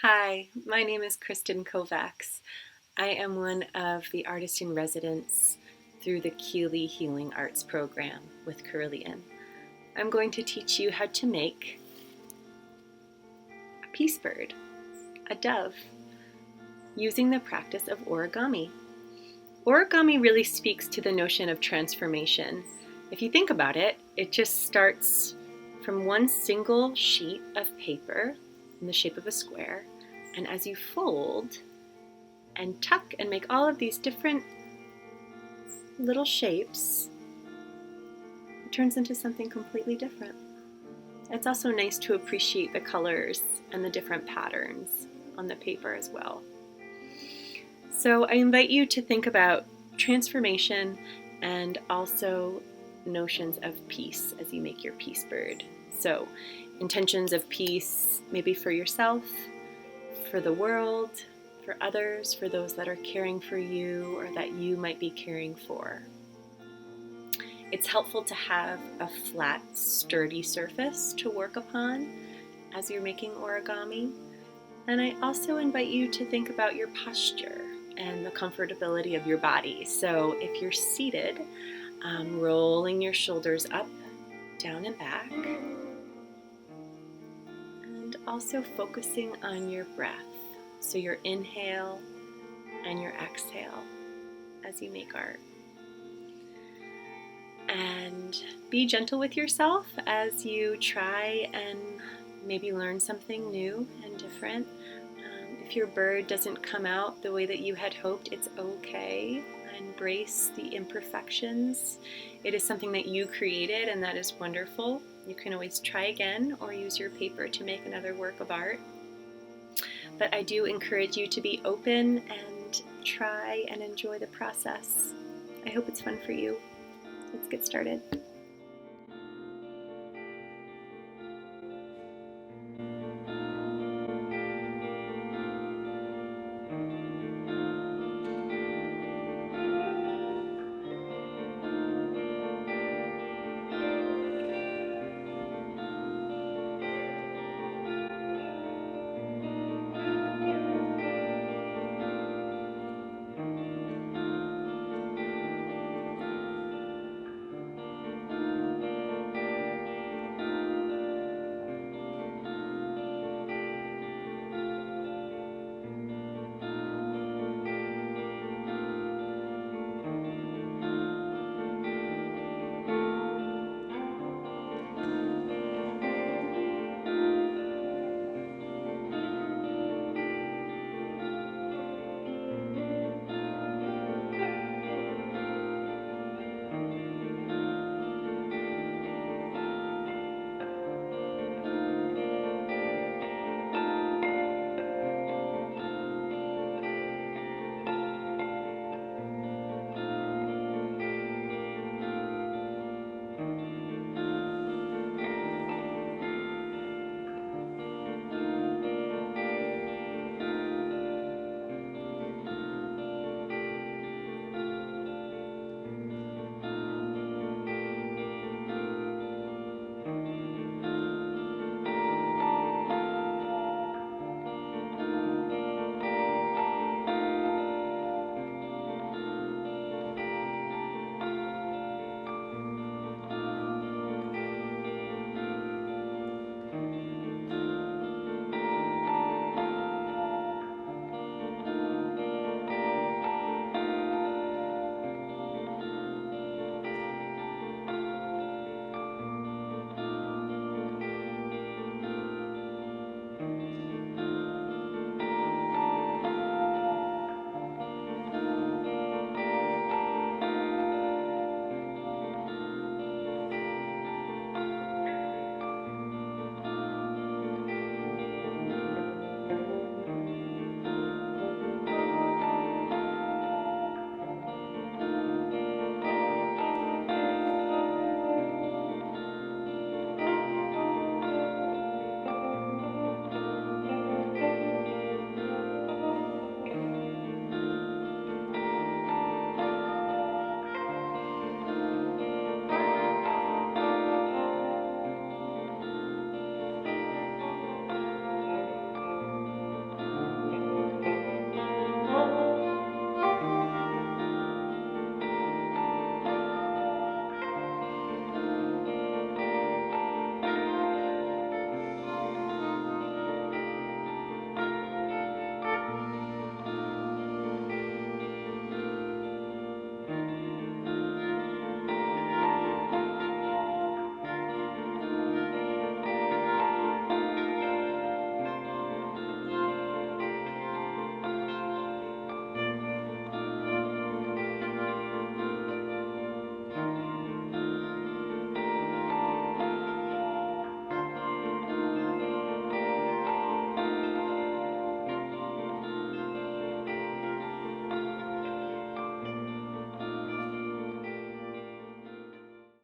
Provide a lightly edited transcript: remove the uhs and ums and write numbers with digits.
Hi, my name is Cristin Kovacs. I am one of the artists in residence through the Keeley Healing Arts program with Carilion. I'm going to teach you how to make a peace bird, a dove, using the practice of origami. Origami really speaks to the notion of transformation. If you think about it, it just starts from one single sheet of paper in the shape of a square, and as you fold and tuck and make all of these different little shapes, it turns into something completely different. It's also nice to appreciate the colors and the different patterns on the paper as well. So I invite you to think about transformation and also notions of peace as you make your peace bird. So intentions of peace, maybe for yourself, for the world, for others, for those that are caring for you or that you might be caring for. It's helpful to have a flat, sturdy surface to work upon as you're making origami. And I also invite you to think about your posture and the comfortability of your body. So if you're seated, rolling your shoulders up, down and back, and also focusing on your breath. So your inhale and your exhale as you make art. And be gentle with yourself as you try and maybe learn something new and different. If your bird doesn't come out the way that you had hoped, it's okay. Embrace the imperfections. It is something that you created, and that is wonderful. You can always try again or use your paper to make another work of art. But I do encourage you to be open and try and enjoy the process. I hope it's fun for you. Let's get started.